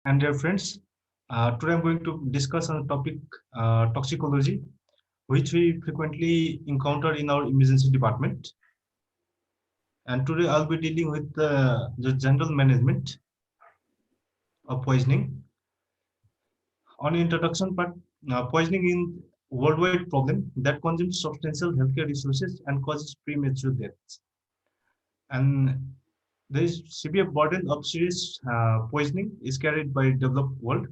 And dear friends, today I'm going to discuss on the topic toxicology, which we frequently encounter in our emergency department. And today I'll be dealing with the general management of poisoning. On introduction part, poisoning is worldwide problem that consumes substantial healthcare resources and causes premature deaths. And there is severe burden of serious poisoning is carried by developed world,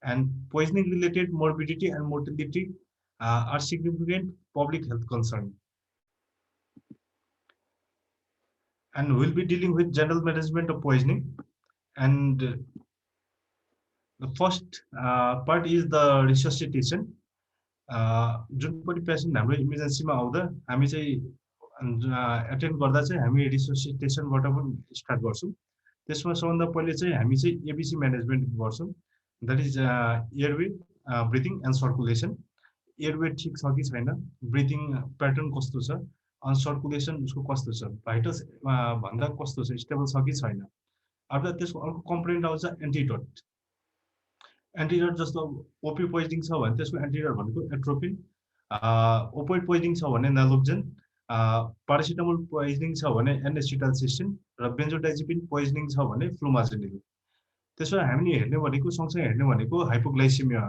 and poisoning related morbidity and mortality are significant public health concern. And we'll be dealing with general management of poisoning. And the first part is the resuscitation. जुन पनि patient हाम्रो इमर्जेन्सीमा आउँदा हामी चाहिँ attend गर्दा चाहिँ हामी रिसोसिटेसनबाट पनि स्टार्ट गर्छौँ। त्यसमा सबभन्दा पहिले चाहिँ हामी चाहिँ एबिसी म्यानेजमेन्ट गर्छौँ, that is airway, breathing and circulation. Airway ठिक छ कि छैन, ब्रिथिङ प्याटर्न कस्तो छ, अनि सर्कुलेसन उसको कस्तो छ, भाइटल्स भन्दा कस्तो छ, स्टेबल छ कि छैन। अब त्यसको अर्को कम्प्लेन्ट आउँछ एन्टिडोट। एन्टिडोट जस्तो ओपी पोइजनिङ छ भने त्यसको एन्टिडोट भनेको एट्रोपिन, ओपोइड पोइजनिङ छ भने नालोक्जेन, पारासिटामोल पोइजनिङ छ भने एनएसिटालसिस्टिन, र बेन्जोडाइजिपिन पोइजनिङ छ भने फ्लुमाजेनिल। त्यसो हामीले हेर्ने भनेको सँगसँगै हेर्ने भनेको हाइपोग्लाइसिमिया।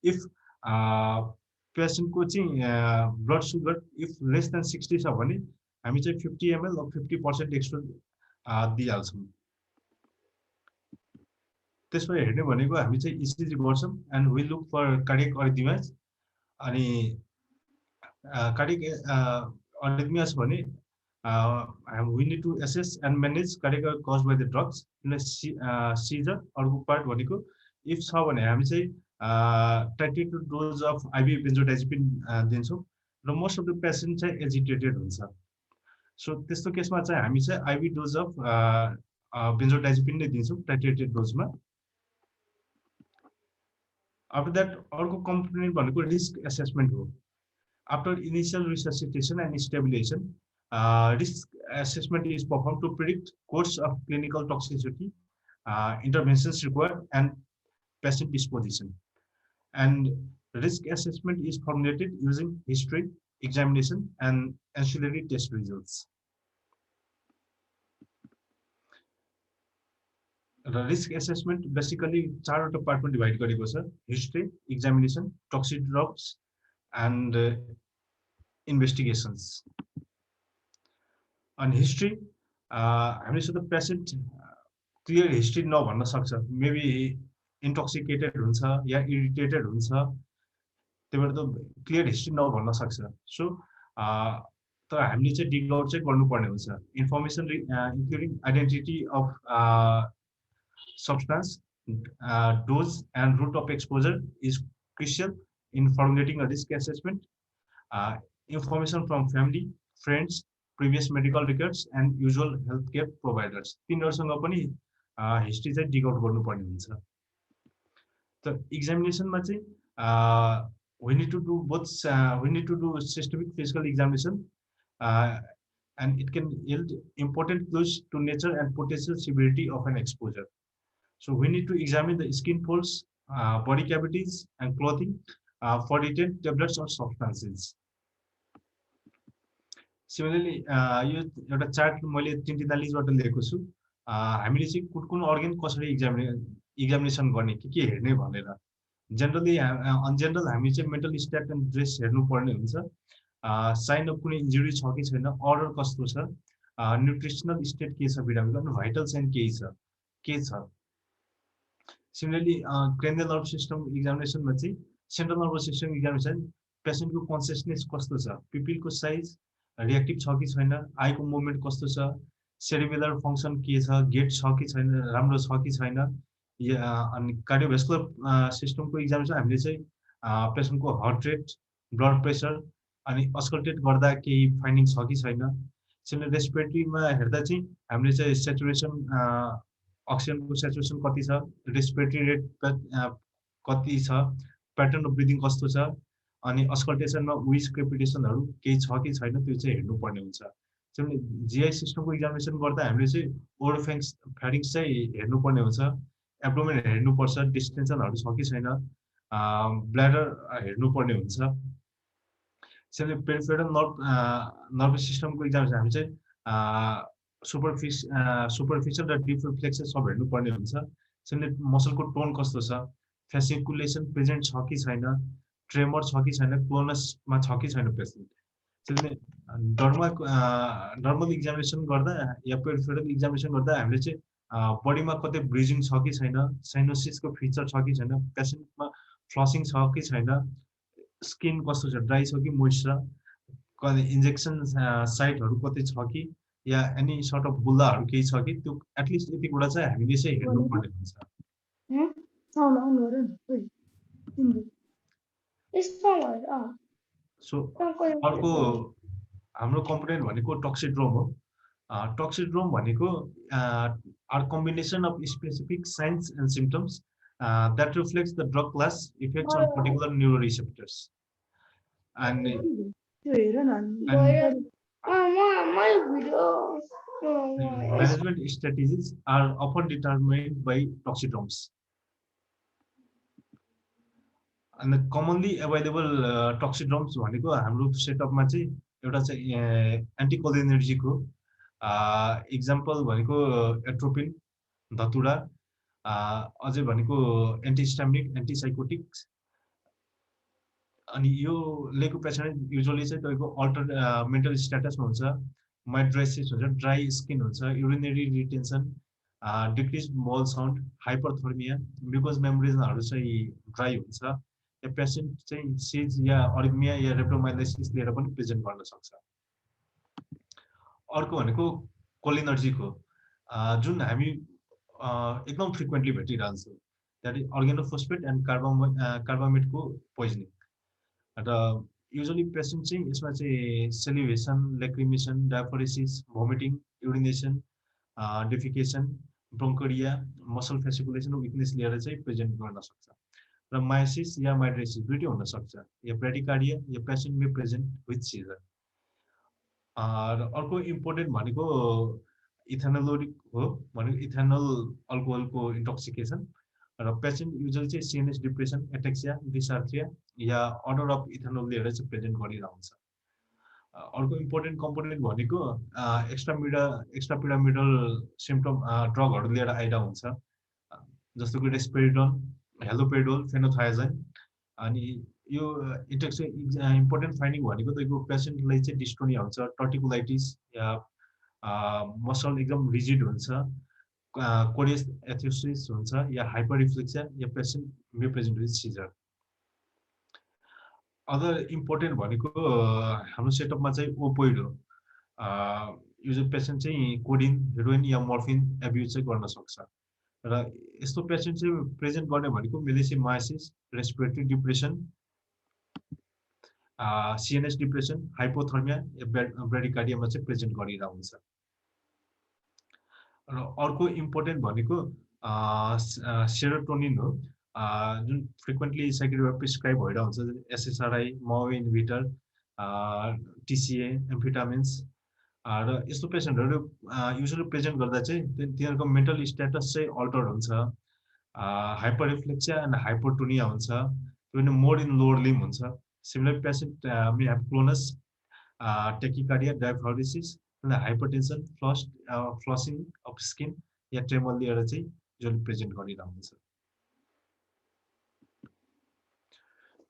इफ पेसेन्टको चाहिँ blood sugar if less than 60 छ भने हामी चाहिँ 50 ml or 50% एक्स्ट्रा दिइहाल्छौँ। त्यसमा हेर्ने भनेको हामी चाहिँ इसिजी गर्छौँ and we look for cardiac arrhythmias. अनि कार्डियक अरिथमियाज भने we need to assess and manage cardiac caused by the drugs in a seizure। अर्को पार्ट भनेको इफ छ भने हामी चाहिँ titrated dose of IV benzodiazepine दिन्छौँ, र मोस्ट अफ द पेसेन्ट चाहिँ एजिटेटेड हुन्छ। सो त्यस्तो केसमा चाहिँ हामी चाहिँ आइभी डोज अफ बेन्जोडाइजेपिन नै दिन्छौँ टाइट्रेटेड डोजमा। After that, अर्को कम्पोनेन्ट भनेको रिस्क एसेसमेन्ट हो। After initial resuscitation and stabilization, risk assessment is performed to predict course of clinical toxicity, interventions required, and patient disposition. And risk assessment is formulated using history, examination, and ancillary test results. The risk assessment basically चारवटा पार्टमा divide गरेको छ: history, examination, toxic drugs, and investigations. अनि history हामीसँग patient clear history नभन्न सक्छ, maybe इन्टोक्सिकेटेड हुन्छ या irritated हुन्छ, त्यही भएर त क्लियर हिस्ट्री नभन्न सक्छ। सो तर हामीले चाहिँ डिग आउट चाहिँ गर्नुपर्ने हुन्छ। Information including identity of substance, dose, and route of exposure is crucial in formulating a risk assessment. Information from family, friends, previous medical records, and usual healthcare providers, तिनीहरुसँग पनि history चाहिँ dig out गर्नुपर्ने हुन्छ। त एक्जामिनेसनमा चाहिँ we need to do both, we need to do systemic physical examination, and it can yield important clues to nature and potential severity of an exposure. So we need to examine the skin folds, body cavities, and clothing for retained tablets or substances. Similarly, यो एउटा chart मैले 43 बाट लिएको छु। हामीले चाहिँ कुन organ कसरी एक्जामिनेसन गर्ने, के हेर्ने भनेर। जनरली अन जनरल हामी चाहिँ मेन्टल स्टेट एन्ड ड्रेस हेर्नु पर्ने हुन्छ, साइन अफ कुनै इन्जुरी छ कि छैन, अर्डर कस्तो छ, न्युट्रिसनल स्टेट के छ बिरामीको, अनि भाइटल साइन के छ। Similarly, cranial nerve system examination में चाहिँ central nervous system examination patient को कन्सियसनेस कस्तो छ, पिपिल को साइज रिएक्टिभ छ कि छैन, आई को मुभमेन्ट कस्तो छ, सेरिबेलर फंक्सन के छ, गेट छ कि छैन, राम्रो छ कि छैन। अनि कार्डियोभास्कुलर सिस्टम को एक्जामिनेसन हामीले चाहिँ पेशेंट को हार्ट रेट, ब्लड प्रेसर, अनि अस्कल्टेट गर्दा केही फाइन्डिङ छ कि छैन। सिमिलर रेस्पिरेटरी मा हेर्दा चाहिँ हामीले चाहिँ सेचुरेसन, अक्सिजन को सेचुरेसन कति छ, रेस्पिरेटरी रेट कति छ, प्याटर्न अफ ब्रिदिङ कस्तो छ, अनि अस्कल्टेसनमा विच क्रेपिटेसनहरु केही छ कि छैन त्यो चाहिँ हेर्नु पर्ने हुन्छ। जीआई सिस्टमको एक्जामिनेसन गर्दा हामीले चाहिँ ओरोफेरिङ्स चाहिँ हेर्नु पर्ने हुन्छ। एब्डोमेन हेर्नुपर्छ, डिस्टेन्सनहरू छ कि छैन, ब्ल्याडर हेर्नुपर्ने हुन्छ। त्यसैले पेरिफेरल नर्भस सिस्टमको इक्जामिनेसन हामी चाहिँ सुपरफिसियल र डिप रिफ्लेक्सेस सब हेर्नुपर्ने हुन्छ। त्यसैले मसलको टोन कस्तो छ, फेसिकुलेसन प्रेजेन्ट छ कि छैन, ट्रेमर छ कि छैन, क्लोनसमा छ कि छैन पेसेन्ट। त्यसैले नर्मल इक्जामिनेसन गर्दा या पेरिफेरल इक्जामिनेसन गर्दा हामीले चाहिँ बडीमा कतै ब्रिजिङ छ कि छैन, साइनोसिसको फिचर छ कि छैन, पेसेन्टमा फ्लसिङ छ कि छैन, स्किन कस्तो छ, ड्राई छ कि मोइस्ट छ, कहिले इन्जेक्सन साइटहरू कतै छ कि या एनी सर्ट अफ बुल्लाहरू केही छ कि, त्यो एटलिस्ट यति कुरा चाहिँ हामीले चाहिँ हेर्नुपर्ने हुन्छ। सो अर्को हाम्रो कम्पोनेन्ट भनेको टक्सिड्रोम हो। टक्सिड्रोम भनेको are combination of specific signs and symptoms that reflects the drug class effects on particular neuroreceptors. And management strategies are often determined by toxidromes. And the commonly available toxidromes भनेको हाम्रो सेटअपमा चाहिँ एउटा चाहिँ एन्टिकोलिनर्जिक हो। Example भनेको atropine, धतुरा, अझै भनेको एन्टिहिस्टामिनिक, एन्टिसाइकोटिक्स। अनि यो लिएको पेसेन्ट युजुअली चाहिँ तपाईँको अल्टर मेन्टल स्ट्याटसमा हुन्छ, माइड्राइसिस हुन्छ, ड्राई स्किन हुन्छ, युरिनरी रिटेन्सन, डिक्रिज मोल साउन्ड, हाइपरथर्मिया, म्युकस मेम्ब्रेनहरू चाहिँ ड्राई हुन्छ। या पेसेन्ट चाहिँ सिज या अरिथमिया या रेप्टोमाइलाइसिस लिएर पनि प्रेजेन्ट गर्न सक्छ। अर्को भनेको कोलिनर्जिक हो, जुन हामी एकदम फ्रिक्वेन्टली भेटिरहन्छ, द्याट इज अर्गेनोफोस्फेट एन्ड कार्बामेटको पोइजनिङ। र युजुअली पेसेन्ट चाहिँ यसमा चाहिँ salivation, lacrimation, diaphoresis, vomiting, urination, defecation, bronchorrhoea, muscle fasciculation र विकनेस लिएर चाहिँ प्रेजेन्ट गर्न सक्छ। र मायोसिस या माइड्राइसिस दुईटै हुन सक्छ, या ब्रेडिकार्डिया या patient may present with seizure. र अर्को इम्पोर्टेन्ट भनेको इथेनोलोरिक हो, भनेको इथेनोल अल्कोहलको इन्टोक्सिकेसन। र पेसेन्ट युजुअली चाहिँ सिएनएस डिप्रेसन, एटेक्सिया, डिसार्थ्रिया या अर्डर अफ इथेनोल लिएर चाहिँ प्रेजेन्ट गरिरहन्छ। अर्को इम्पोर्टेन्ट कम्पोनेन्ट भनेको एक्स्ट्रापिरामिडल सिम्पटम ड्रगहरू लिएर आइरहेको हुन्छ, जस्तो कि रेस्पेरिडोन, हेलोपेरिडोल, फेनोथायाजाइन। अनि यो इम्पोर्टेन्ट फाइन्डिङ भनेको तपाईँको पेसेन्टलाई चाहिँ डिस्टोनिया हुन्छ, टर्टिकुलाइटिस या मसल एकदम रिजिड हुन्छ, कोरियस एथियोसिस हुन्छ, या हाइपररिफ्लेक्सिया या patient may present with seizure. Other important भनेको हाम्रो सेटअपमा चाहिँ ओपोइड हो। यो चाहिँ पेसेन्ट चाहिँ कोडिन, हेरोइन या मर्फिन एब्युज चाहिँ गर्न सक्छ। र यस्तो पेसेन्ट चाहिँ प्रेजेन्ट गर्ने भनेको मेलिसिमायोसिस, रेस्पिरेटरी डिप्रेसन, सिएनएस डिप्रेसन, हाइपोथर्मिया या ब्रेडिकार्डियामा चाहिँ प्रेजेन्ट गरिरहेको हुन्छ। र अर्को इम्पोर्टेन्ट भनेको सेरोटोनिन हो, जुन फ्रिक्वेन्टली साइकेट्रिकमा प्रिस्क्राइब भइरहेको हुन्छ, एसएसआरआई, माओ इन्हिबिटर, टिसिए, एम्फिटामिन्स। र यस्तो पेसेन्टहरू युजुअली प्रेजेन्ट गर्दा चाहिँ तिनीहरूको मेन्टल स्ट्याटस चाहिँ अल्टर्ड हुन्छ, हाइपर रिफ्लेक्सिया एन्ड हाइपोटोनिया हुन्छ, मोड इन लोवर लिम्ब हुन्छ। Similar patient may have clonus, tachycardia, diaphoresis, hypertension, flushing of skin या ट्रेमर लिएर चाहिँ जुन प्रेजेन्ट गरिरहेको हुन्छ।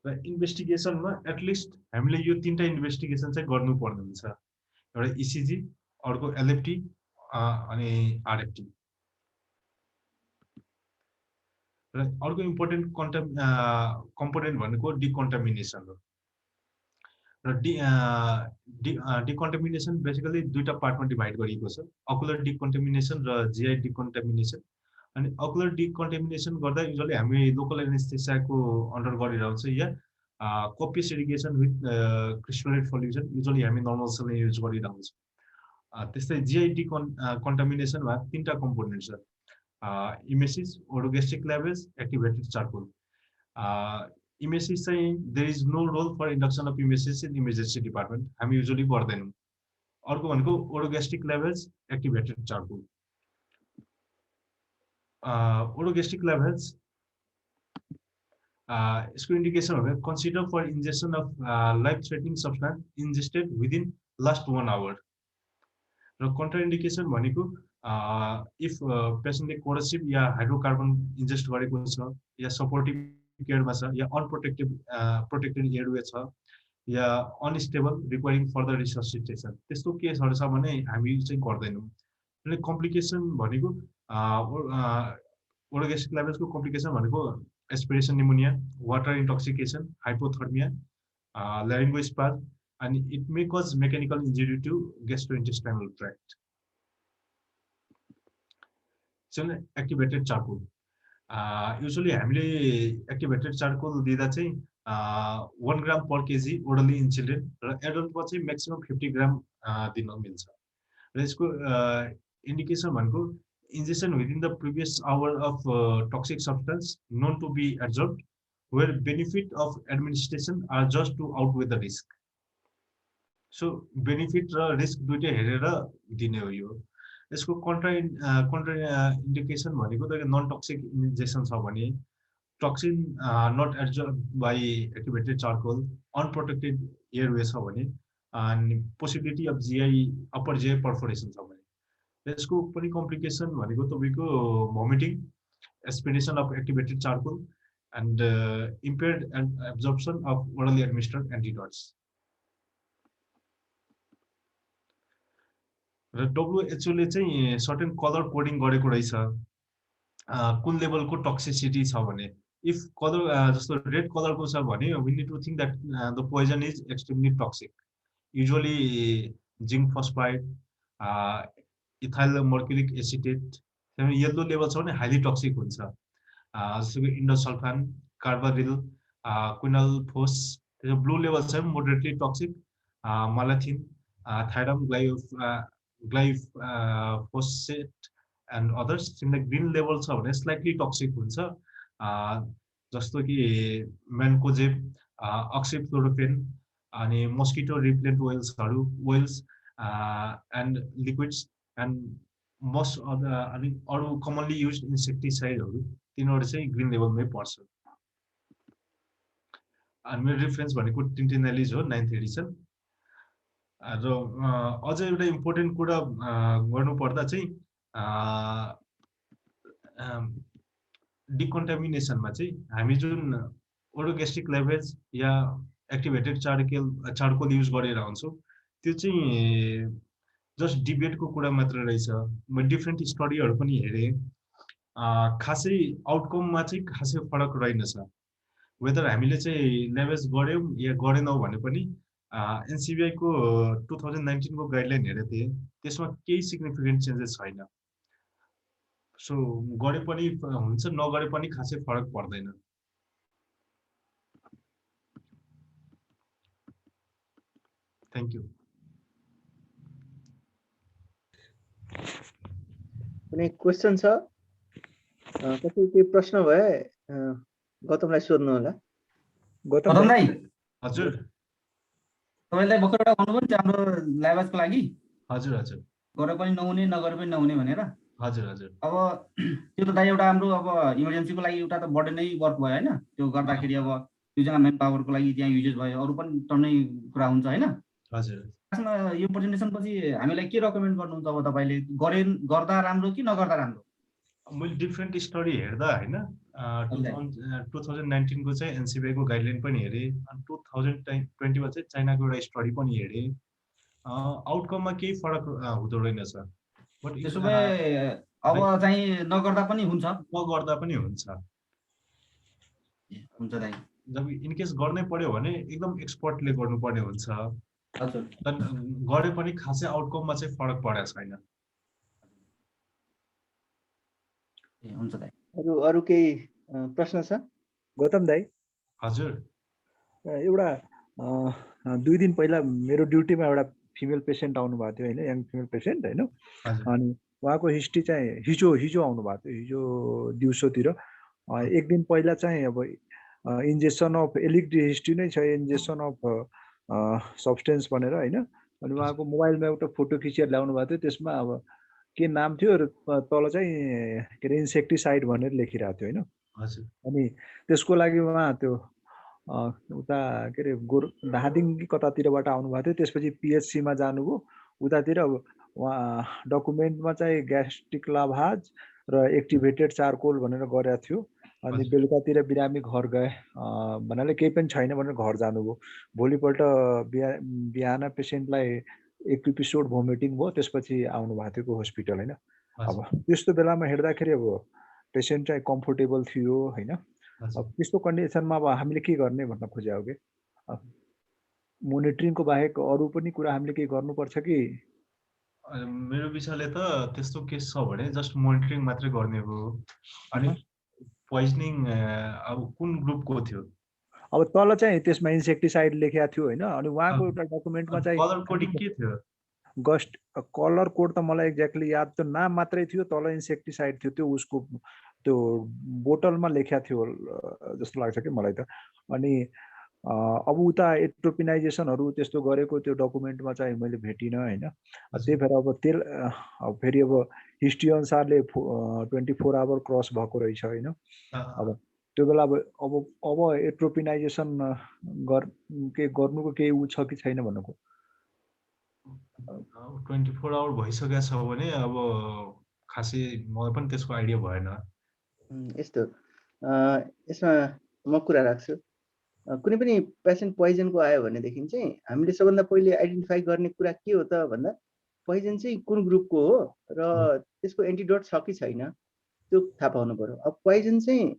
र इन्भेस्टिगेसनमा एटलिस्ट हामीले यो तीनटा इन्भेस्टिगेसन चाहिँ गर्नुपर्ने हुन्छ, एउटा इसिजी, अर्को एलएफटी अनि आरएफटी। र अर्को इम्पोर्टेन्ट कम्पोनेन्ट भनेको डिकन्टामिनेसन हो। र डिकन्टामिनेसन बेसिकली दुईटा पार्टमा डिभाइड गरिएको छ, अकुलर डिकन्टामिनेसन र जिआई डिकन्टामिनेसन। अनि अकुलर डिकन्टामिनेसन गर्दा युजुअली हामी लोकल एनेस्थेसियाको अन्डर गरिरहन्छ या copious irrigation with crystalloid solution, usually हामी नर्मल सेलिन युज गरिरहन्छ। त्यस्तै जिआई डिकन्टामिनेसनमा तीनटा कम्पोनेन्ट छ, emesis, orogastric lavage, activated charcoal. Emesis चाहिँ there is no role for induction of emesis in emergency department, हामी युजुअली गर्दैनौँ। अर्को भनेको orogastric lavage, activated charcoal. Orogastric lavage इसको इन्डिकेसन हो consider for ingestion of life threatening substance ingested within last 1 hour र contraindication भनेको if पेसेन्टले कोरोसिभ yeah hydrocarbon ingest गरेको छ या सपोर्टिभ केयरमा छ या प्रोटेक्टेड एयरवे छ या अनस्टेबल रिक्वायरिङ फर्दर रिससिटेसन त्यस्तो केसहरू छ भने हामी चाहिँ गर्दैनौँ। अनि कम्प्लिकेसन भनेको ओरोगेस्ट्रिक लेभल्सको कम्प्लिकेसन भनेको aspiration pneumonia, water इन्टोक्सिकेसन, hypothermia, laryngospasm, and it may cause mechanical injury to gastrointestinal tract. So, activated charcoal. Usually, हामीले activated charcoal दिँदा चाहिँ 1 gram per kg orally in children र adult चाहिँ maximum 50 gram दिन मिल्छ। र यसको indication भनेको ingestion within the previous hour of toxic substance known to be absorbed, where benefit of administration are just to outweigh the risk. So benefit र risk दुईटै हेरेर दिने हो यो। यसको contra indication भनेको त non toxic injection छ भने toxin not absorbed by activated charcoal, unprotected airway छ भने and possibility of GI upper GI perforation छ भने यसको पनि कम्प्लिकेसन भनेको तपाईको vomiting, aspiration of activated charcoal and impaired absorption of orally administered antidotes. र WHO ले चाहिँ सर्टेन कलर कोडिङ गरेको रहेछ कुन लेभलको टक्सिसिटी छ भने इफ कलर जस्तो रेड कलरको छ भने we need to think that the poison is extremely toxic, usually zinc phosphide, ethyl mercuric acetate. Yellow level छ भने हाइली टक्सिक हुन्छ जस्तो कि इन्डोसल्फान, कार्बारिल, क्विनोलफोस। त्यो ब्लू लेभल छ भने moderately toxic, malathion, thiram glyphosate and others. तिमीलाई ग्रीन लेभल छ भने स्लाइटली टक्सिक हुन्छ जस्तो कि म्यानकोजेब, अक्सिफ्लोरोफेन अनि mosquito repellent oils and liquids and most other अरु commonly used insecticideहरु तिनीहरु चाहिँ ग्रीन लेभलमै पर्छ। अनि मेरो रेफरेन्स भनेको टिन्टिनेलिज हो 9th एडिसन। र अझ एउटा इम्पोर्टेन्ट कुरा गर्नु पर्दा चाहिँ डिकन्टामिनेसनमा चाहिँ हामी जुन ओरोगेस्ट्रिक लेभल्स या एक्टिभेटेड चार्कोल युज गरेर हुन्छौं त्यो चाहिँ जस्ट डिबेटको कुरा मात्र रहेछ। म डिफरेन्ट स्टडीहरु पनि हेरे खासै आउटकममा चाहिँ खासै फरक रहेनछ। वेदर हामीले चाहिँ लेभल्स गर्यौं या गरेनौं भने पनि एनसीबीआई को 2019 को गाइडलाइन हेरे थिए त्यसमा केही सिग्निफिकेन्ट चेन्जेस छैन। सो गरे पनि हुन्छ नगरे पनि खासै फरक पर्दैन। Thank you. कुनै क्वेशन छ? कसैको केही प्रश्न भए गौतमलाई सोध्नु होला। गौतम दाइ हजुर तपाईलाई भर्खर एउटा भन्नुभयो नि हाम्रो ल्याबको लागि। हजुर हजुर गरे पनि नहुने नगरे पनि नहुने भनेर। हजुर हजुर अब त्यो त दाइ एउटा हाम्रो अब इमर्जेन्सीको लागि एउटा त बर्डन नै वर्क भयो हैन। त्यो गर्दाखेरि अब दुईजना मेन पावरको लागि त्यहाँ युजेस भयो, अरु पनि टन्नै कुरा हुन्छ हैन। हजुर यो प्रेजेन्टेसन पछि हामीलाई के रेकमेन्ड गर्नुहुन्छ अब तपाईले गर्दा राम्रो कि नगर्दा राम्रो? मैले डिफरेन्ट स्टडी हेर्दा हैन 2019 को चाहिँ एनसीबीआई को गाइडलाइन पनि हेरे अनि 2020 मा चाहिँ चाइनाको एउटा स्टडी पनि हेरे। आउटकममा केही फरक हुँदो रहेनछ। बट त्यसो भए अब चाहिँ नगर्दा पनि हुन्छ? नगर्दा पनि हुन्छ। हुन्छ दाइ। जब इन केस गर्नै पर्यो भने एकदम एक्सपर्टले गर्नुपर्ने हुन्छ। हजुर गरे पनि खासै आउटकममा चाहिँ फरक परेको छैन। हुन्छ दाइ। अरु केही प्रश्न छ? गौतम दाइ हजुर एउटा 2 दिन पहिला मेरो ड्युटीमा एउटा फिमेल पेशेन्ट आउनु भएको थियो हैन, यङ फिमेल पेशेन्ट हैन। अनि उहाँको हिस्ट्री चाहिँ हिजो आउनु भएको थियो, हिजो दिउँसोतिर। एक दिन पहिला चाहिँ अब इन्जेक्सन अफ एलिक हिस्ट्री नै छ, इन्जेक्सन अफ सब्सटेन्स भनेर हैन। अनि उहाँको मोबाइलमा एउटा फोटो खिचेर ल्याउनु भएको थियो। त्यसमा अब के नाम थियो र तल चाहिँ के अरे इन्सेक्टिसाइड भनेर लेखिरहेको थियो होइन। हजुर अनि त्यसको लागि उहाँ त्यो उता के अरे धादिङ कि कतातिरबाट आउनुभएको थियो। त्यसपछि पिएचसीमा जानुभयो। उतातिर अब उहाँ डकुमेन्टमा चाहिँ ग्यास्ट्रिक लाभाज र एक्टिभेटेड चारकोल भनेर गरेको थियो। अनि बेलुकातिर बिरामी घर गए भन्नाले केही पनि छैन भनेर घर जानुभयो। भोलिपल्ट बिहान पेसेन्टलाई एक एपिसोड भोमिटिङ भयो। त्यसपछि आउनु भएको थियो हस्पिटल होइन। अब त्यस्तो बेलामा हेर्दाखेरि अब पेसेन्ट चाहिँ कम्फोर्टेबल थियो होइन। अब त्यस्तो कन्डिसनमा अब हामीले के गर्ने भन्न खोजेको कि मोनिटरिङको बाहेक अरू पनि कुरा हामीले केही गर्नुपर्छ कि? मेरो विषयले त त्यस्तो केस छ भने जस्ट मोनिटरिङ मात्रै गर्ने हो। अनि पोइजनिङ अब कुन ग्रुपको थियो? अब तल चाहिँ त्यसमा इन्सेक्टिसाइड लेखेको थियो होइन। अनि उहाँको एउटा डकुमेन्टमा चाहिँ कलर कोडिङ के थियो? कलर कोड त मलाई एक्ज्याक्टली याद त्यो नाम मात्रै थियो। तल इन्सेक्टिसाइड थियो। त्यो उसको त्यो बोतलमा लेखेको थियो जस्तो लाग्छ कि मलाई त। अनि अब उता एट्रोपिनाइजेसनहरू त्यस्तो गरेको त्यो डकुमेन्टमा चाहिँ मैले भेटिनँ होइन। त्यही भएर अब फेरि अब हिस्ट्री अनुसारले 24 आवर क्रस भएको रहेछ होइन। अब त्यो बेला अब एट्रोपिनाइजेसन गर्नुको केही ऊ छ कि छैन भन्नुको। 24 आवर भइसकेको छ भने अब खासै मलाई पनि त्यसको आइडिया भएन। यस्तो यसमा म कुरा राख्छु। कुनै पनि पेसेन्ट पोइजनको आयो भनेदेखि चाहिँ हामीले सबभन्दा पहिले आइडेन्टिफाई गर्ने कुरा के हो त भन्दा पोइजन चाहिँ कुन ग्रुपको हो र त्यसको एन्टिडोट छ कि छैन त्यो थाहा पाउनु पर्यो। अब पोइजन चाहिँ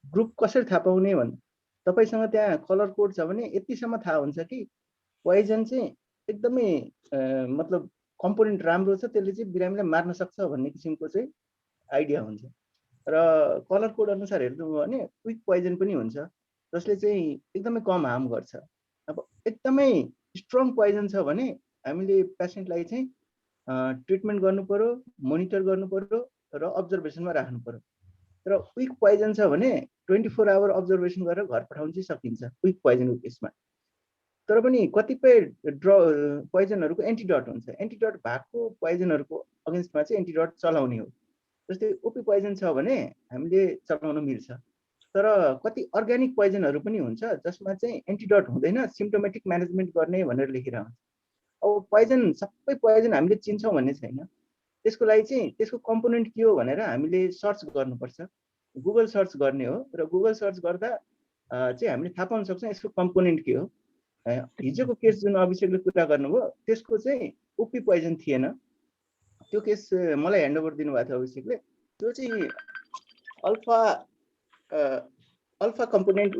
ग्रुप कसरी थाहा पाउने भन्दा तपाईसँग त्यहाँ कलर कोड छ भने यतिसम्म थाहा हुन्छ कि पोइजन चाहिँ एकदमै मतलब कम्पोनेन्ट राम्रो छ, त्यसले चाहिँ बिरामीलाई मार्न सक्छ भन्ने किसिमको चाहिँ आइडिया हुन्छ। र कलर कोड अनुसार हेर्नु हो भने क्विक पोइजन पनि हुन्छ जसले चाहिँ एकदमै कम हार्म गर्छ। अब एकदमै स्ट्रङ पोइजन छ भने हामीले पेसेन्टलाई चाहिँ ट्रिटमेन्ट गर्नु पर्यो, मोनिटर गर्नु पर्यो र अब्जर्भेसनमा राख्नु पर्यो। तर क्विक पोइजन छ भने 24 आवर अब्जर्भेसन गरेर घर पठाउन चाहिँ सकिन्छ क्विक पोइजनको केसमा। तर पनि कतिपय पोइजनहरूको एन्टिडोट हुन्छ। एन्टिडोट भएको पोइजनहरूको अगेन्स्टमा चाहिँ एन्टिडोट चलाउने हो। जस्तै ओपी पोइजन छ भने हामीले चलाउन मिल्छ। तर कति अर्ग्यानिक पोइजनहरू पनि हुन्छ जसमा चाहिँ एन्टिडोट हुँदैन, सिम्प्टोमेटिक म्यानेजमेन्ट गर्ने भनेर लेखिरहेको हुन्छ। अब पोइजन सबै पोइजन हामीले चिन्छौँ भन्ने छैन। त्यसको लागि चाहिँ त्यसको कम्पोनेन्ट के हो भनेर हामीले सर्च गर्नुपर्छ। गुगल सर्च गर्ने हो र गुगल सर्च गर्दा चाहिँ हामीले थाहा पाउन सक्छौँ यसको कम्पोनेन्ट के हो। हिजोको केस जुन अभिषेकले कुरा गर्नुभयो त्यसको चाहिँ ओपी पोइजन थिएन। त्यो केस मलाई ह्यान्डओभर दिनुभएको थियो अभिषेकले। त्यो चाहिँ अल्फा कम्पोनेन्ट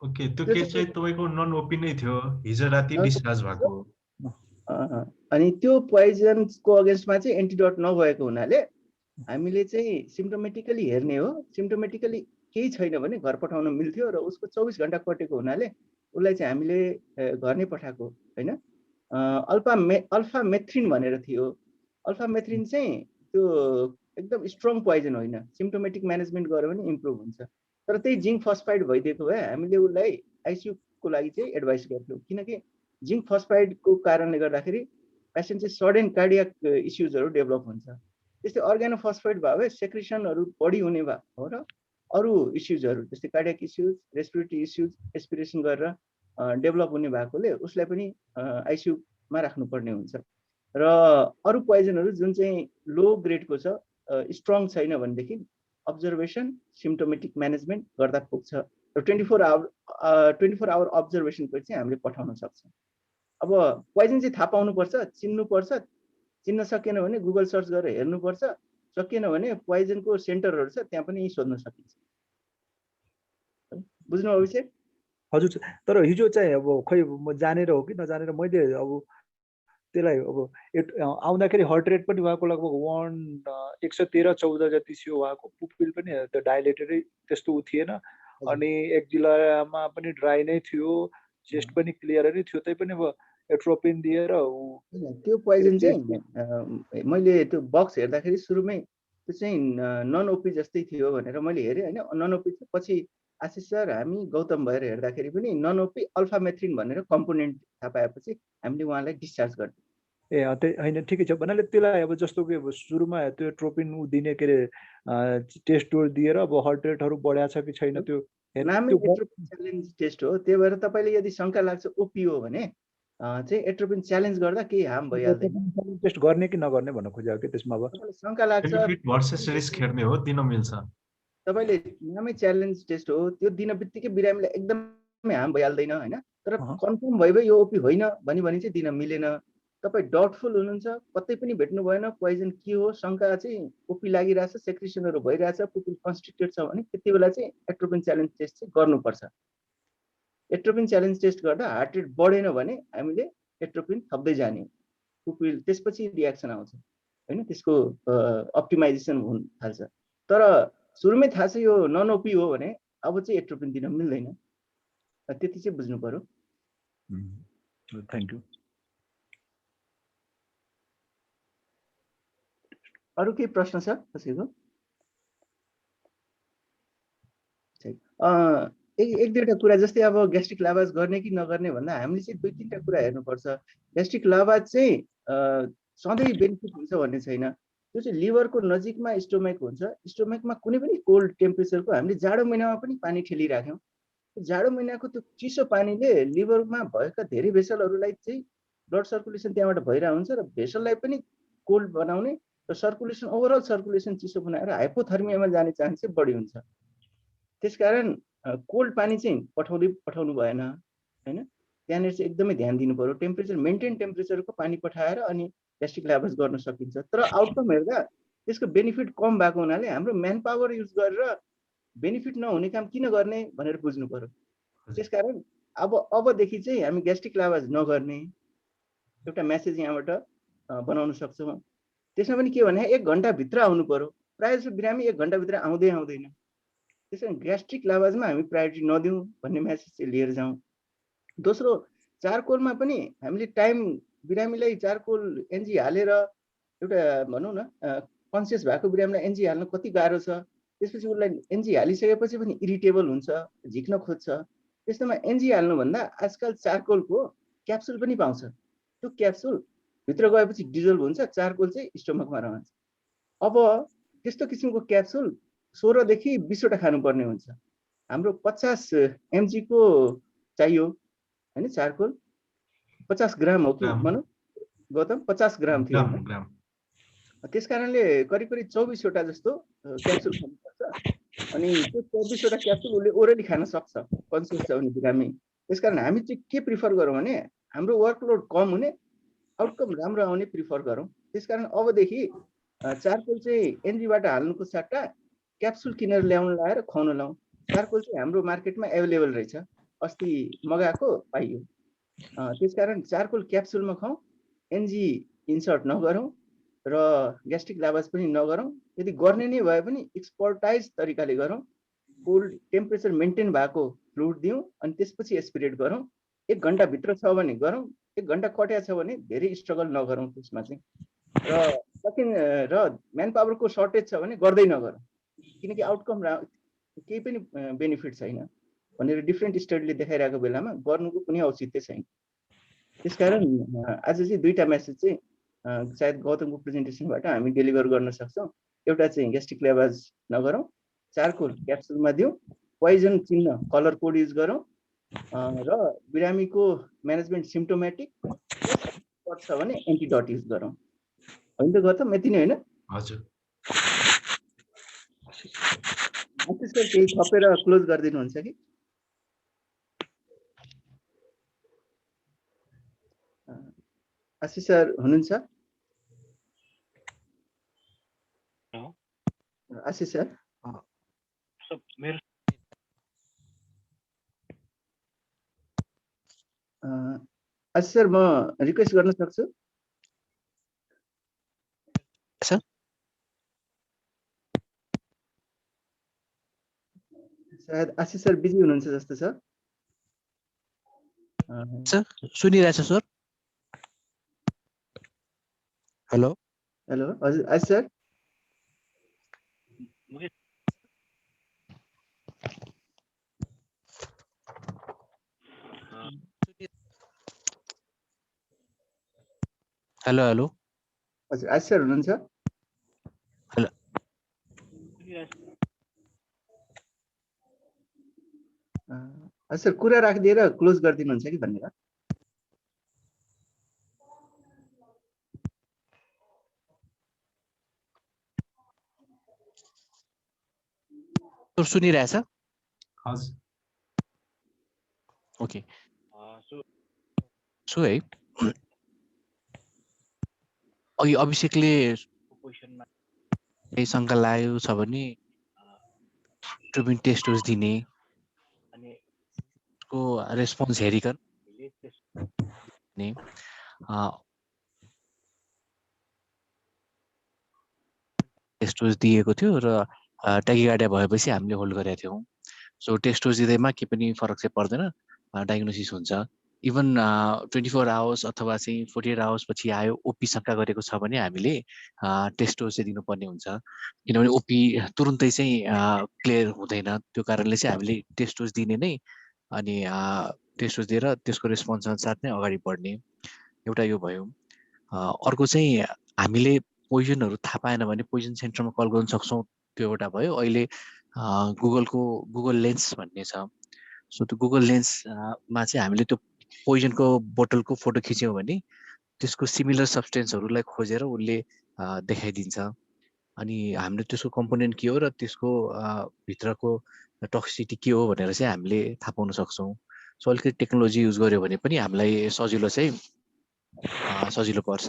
ओके, त्यो केस चाहिँ तपाईको नन ओपी नै थियो, हिजो राति डिस्चार्ज भएको। अनि त्यो पोइजनको अगेन्स्टमा चाहिँ एन्टिडोट नभएको हुनाले हामीले चाहिँ सिम्प्टोमेटिकली हेर्ने हो। सिम्प्टोमेटिकली केही छैन भने घर पठाउन मिल्थ्यो र उसको 24 घण्टा कटेको हुनाले उसलाई चाहिँ हामीले घर नै पठाएको होइन। अल्फा मेथ्रिन भनेर थियो। अल्फा मेथ्रिन चाहिँ त्यो एकदम स्ट्रङ पोइजन होइन, सिम्प्टोमेटिक म्यानेजमेन्ट गर्यो भने इम्प्रुभ हुन्छ। तर त्यही जिङ्क फस्फाइड भइदिएको भए हामीले उसलाई आइसियुको लागि चाहिँ एडभाइस गर्थ्यौँ। किनकि जिङ्क फस्फाइडको कारणले गर्दाखेरि पेसेन्ट चाहिँ सडन कार्डियक इस्युजहरू डेभलप हुन्छ। त्यस्तै अर्ग्यानोफस्फाइड भयो भए सेक्रेसनहरू बढी हुने भयो र अरू इस्युजहरू जस्तै cardiac issues, respiratory issues aspiration गरेर डेभलप हुने भएकोले उसलाई पनि आइसियुमा राख्नुपर्ने हुन्छ। र अरू पोइजनहरू जुन चाहिँ लो ग्रेडको छ, स्ट्रङ छैन भनेदेखि अब्जर्भेसन सिम्प्टोमेटिक म्यानेजमेन्ट गर्दा पुग्छ र 24 आवर अब्जर्भेसनको चाहिँ हामीले पठाउन सक्छौँ। अब पोइजन चाहिँ थाहा पाउनुपर्छ, चिन्नुपर्छ। चिन्न सकेन भने गुगल सर्च गरेर हेर्नुपर्छ। सकिएन भने पोइजनको सेन्टरहरू छ त्यहाँ पनि सोध्न सकिन्छ। बुझ्नु अभिषेक? हजुर। तर हिजो चाहिँ अब खै म जानेर हो कि नजानेर मैले अब त्यसलाई अब आउँदाखेरि हार्ट रेट पनि उहाँको लगभग 113-14 जति थियो। उहाँको पुपिल पनि त्यो डाइलेटेडै त्यस्तो उ थिएन। अनि एक्जिलामा पनि ड्राई नै थियो, चेस्ट पनि क्लियरै थियो। त्यही पनि अब एट्रोपिन दिएर त्यो पोइजन चाहिँ मैले त्यो बक्स हेर्दाखेरि सुरुमै त्यो चाहिँ नन ओपी जस्तै थियो भनेर मैले हेरेँ होइन। नन ओपी पछि आशिष सर हामी गौतम भएर हेर्दाखेरि पनि नन ओपी अल्फा मेथ्रिन भनेर कम्पोनेन्ट थाहा पाएपछि हामीले उहाँलाई डिस्चार्ज गर्थ्यौँ। ए त्यही होइन ठिकै छ भन्नाले त्यसलाई अब जस्तो कि अब सुरुमा त्यो ट्रोपिन दिने के अरे टेस्ट डोज दिएर अब हार्ट रेटहरू बढाएको छ कि छैन त्यो नामै त्यो एट्रोपिन च्यालेन्ज टेस्ट हो। त्यही भएर तपाईँले यदि शङ्का लाग्छ ओपी हो भने चाहिँ एट्रोपिन च्यालेन्ज गर्दा केही हार्म भइहाल्दैन। टेस्ट गर्ने कि नगर्ने भन्न खोजेको कि त्यसमा अब तपाईँलाई शङ्का लाग्छ बेनिफिट भर्सेस रिस्क हेर्ने हो, दिन मिल्छ। तपाईँले नामै च्यालेन्ज टेस्ट हो, त्यो दिन बित्तिकै बिरामीलाई एकदमै हार्म भइहाल्दैन होइन। तर कन्फर्म भयो यो ओपी होइन भने चाहिँ दिन मिलेन। तपाईँ डाउटफुल हुनुहुन्छ, कतै पनि भेट्नु भएन, पोइजन के हो, शङ्का चाहिँ ओपी लागिरहेछ, सेक्रेसनहरू भइरहेछ, पुपिल कन्स्ट्रिक्टेड छ भने त्यति बेला चाहिँ एट्रोपिन च्यालेन्ज टेस्ट चाहिँ गर्नुपर्छ। एट्रोपिन च्यालेन्ज टेस्ट गर्दा हार्ट रेट बढेन भने हामीले एट्रोपिन थप्दै जाने, पुपिल त्यसपछि रियाक्सन आउँछ होइन, त्यसको अप्टिमाइजेसन हुन थाल्छ। तर सुरुमै थाहा छ यो नन ओपी हो भने अब चाहिँ एट्रोपिन दिन मिल्दैन, त्यति चाहिँ बुझ्नु पर्यो। Thank you. अरू केही प्रश्न छ कसैको? एक दुईवटा कुरा जस्तै अब ग्यास्ट्रिक लाभाज गर्ने कि नगर्ने भन्दा हामीले चाहिँ दुई तिनवटा कुरा हेर्नुपर्छ। ग्यास्ट्रिक लाभाज चाहिँ सधैँ बेनिफिट हुन्छ भन्ने छैन। त्यो चाहिँ लिभरको नजिकमा स्टोमेक हुन्छ, स्टोमेकमा कुनै पनि कोल्ड टेम्परेचरको हामीले जाडो महिनामा पनि पानी ठेलिराख्यौँ, जाडो महिनाको त्यो चिसो पानीले लिभरमा भएका धेरै भेसलहरूलाई चाहिँ ब्लड सर्कुलेसन त्यहाँबाट भइरहेको हुन्छ र भेसललाई पनि कोल्ड बनाउने र सर्कुलेसन ओभरअल सर्कुलेसन चिसो बनाएर हाइपोथर्मियामा जाने चान्स चाहिँ बढी हुन्छ। त्यसकारण कोल्ड पानी चाहिँ पठाउनु भएन होइन, त्यहाँनिर चाहिँ एकदमै ध्यान दिनु पर्यो। टेम्परेचर मेन्टेन टेम्परेचरको पानी पठाएर अनि ग्यास्ट्रिक लाभाज गर्न सकिन्छ। तर आउटकम हेर्दा त्यसको बेनिफिट कम भएको हुनाले हाम्रो म्यान पावर युज गरेर बेनिफिट नहुने काम किन गर्ने भनेर बुझ्नु पर्यो। त्यसकारण अबदेखि चाहिँ हामी ग्यास्ट्रिक लाभाज नगर्ने एउटा मेसेज यहाँबाट बनाउन सक्छौँ। त्यसमा पनि के भने 1 घन्टाभित्र आउनु पर्यो। प्रायः जस्तो बिरामी 1 घन्टाभित्र आउँदैन। त्यसै कारण ग्यास्ट्रिक लाभाजमा हामी प्रायोरिटी नदिउँ भन्ने मेसेज चाहिँ लिएर जाउँ। दोस्रो, चारकोलमा पनि हामीले टाइम बिरामीलाई चारकोल एनजी हालेर एउटा भनौँ न कन्सियस भएको बिरामीलाई एनजी हाल्न कति गाह्रो छ, त्यसपछि उसलाई एनजी हालिसकेपछि पनि इरिटेबल हुन्छ, झिक्न खोज्छ। त्यस्तोमा एनजी हाल्नुभन्दा आजकल चारकोलको क्याप्सुल पनि पाउँछ। त्यो क्याप्सुल भित्र गएपछि डिजल्भ हुन्छ, चारकोल चाहिँ स्टोमकमा रहन्छ। अब त्यस्तो किसिमको क्याप्सुल 16 देखि 20 वटा खानुपर्ने हुन्छ। हाम्रो 50 mg को चाहियो हैन, चारकोल 50 ग्राम हो कि भनौँ गौतम, 50 ग्राम थियो। त्यसकारणले करिब 24 वटा जस्तो क्याप्सुल खानुपर्छ। अनि त्यो 24 वटा क्याप्सुल उसले ओरली खान सक्छ कन्सियस छ भने बिरामी। त्यसकारण हामी चाहिँ के प्रिफर गरौँ भने हाम्रो वर्कलोड कम हुने, आउटकम राम्रो आउने प्रिफर गरौँ। त्यसकारण अबदेखि चारकोल चाहिँ एनजीबाट हाल्नुको सट्टा क्याप्सुल किनेर ल्याउन लाएर खुवाउन लाउँ। चारकोल चाहिँ हाम्रो मार्केटमा एभाइलेबल रहेछ, अस्ति मगाएको पाइयो। त्यसकारण चारकोल क्याप्सुलमा खुवाउँ, एनजी इन्सर्ट नगरौँ र ग्यास्ट्रिक लाभाज पनि नगरौँ। यदि गर्ने नै भए पनि एक्सपर्टाइज तरिकाले गरौँ। कोल्ड टेम्परेचर मेन्टेन भएको फ्लुइड दिउँ अनि त्यसपछि एस्पिरेट गरौँ। 1 घन्टाभित्र छ भने गरौँ, 1 घन्टा कट्या छ भने धेरै स्ट्रगल नगरौँ त्यसमा चाहिँ। र म्यान पावरको सर्टेज छ भने गर्दै नगरौँ, किनकि आउटकम केही पनि बेनिफिट छैन भनेर डिफ्रेन्ट स्टडीले देखाइरहेको बेलामा गर्नुको कुनै औचित्य छैन। त्यसकारण आज चाहिँ दुईटा मेसेज चाहिँ सायद गौतमको प्रेजेन्टेसनबाट हामी डेलिभर गर्न सक्छौँ। एउटा चाहिँ ग्यास्ट्रिक लाभाज नगरौँ, चारकोल क्याप्सुलमा दिउँ, पोइजन चिन्ह कलर कोड युज गरौँ र बिरामीको म्यानेजमेन्ट सिम्प्टोमेटिक छ भने एन्टिडट युज गरौँ। होइन त गौतम, यति नै होइन? हजुर। आशिष सर केही थपेर क्लोज गरिदिनुहुन्छ कि? आशिष सर हुनुहुन्छ? आशिष सर मेरो आशिष सर म रिक्वेस्ट गर्न सक्छु? सर सायद आशिष सर बिजी हुनुहुन्छ जस्तो छ। सर सुनिरहेछ सर? हेलो हेलो, हजुर आशिष सर। हेलो हेलो हजुर आशिष सर हुनुहुन्छ? हेलो हजुर सर कुरा राखिदिएर क्लोज गरिदिनुहुन्छ कि भनेर। सुनिरहेछ? हजुर ओके सो है अघि अभिषेकले क्वेसनमा केही शङ्का लाग्यो छ भने टेस्ट डोज दिने अनि उसको रेस्पोन्स हेरिकन दिने टेस्ट डोज दिएको थियो र ट्याकिकार्डिया भएपछि हामीले होल्ड गरेका थियौँ। सो टेस्ट डोज दिँदैमा के पनि फरक चाहिँ पर्दैन, डायग्नोसिस हुन्छ। इभन 24 आवर्स अथवा चाहिँ 48 आवर्स पछि आयो ओपी शङ्का गरेको छ भने हामीले टेस्ट डोज चाहिँ दिनुपर्ने हुन्छ, किनभने ओपी तुरुन्तै चाहिँ क्लियर हुँदैन। त्यो कारणले चाहिँ हामीले टेस्ट डोज दिने नै अनि टेस्ट डोज दिएर त्यसको रेस्पोन्स अनुसार नै अगाडि बढ्ने, एउटा यो भयो। अर्को चाहिँ हामीले पोइजनहरू थाहा पाएन भने पोइजन सेन्टरमा कल गर्न सक्छौँ, त्यो एउटा भयो। अहिले गुगल लेन्स भन्ने छ। सो त्यो गुगल लेन्समा चाहिँ हामीले त्यो पोइजनको बोतलको फोटो खिच्यौँ भने त्यसको सिमिलर सब्सटेन्सहरूलाई खोजेर उसले देखाइदिन्छ। अनि हामीले त्यसको कम्पोनेन्ट के हो र त्यसको भित्रको टक्सिसिटी के हो भनेर चाहिँ हामीले थाहा पाउन सक्छौँ। सो अलिकति टेक्नोलोजी युज गर्यो भने पनि हामीलाई सजिलो पर्छ।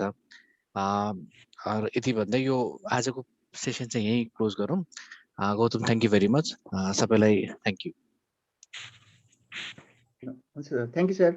यति भन्दै यो आजको सेसन चाहिँ यहीँ क्लोज गरौँ। Gautam thank you very much, सबैलाई थ्याङ्क यू। हुन्छ थ्याङ्क यू सर।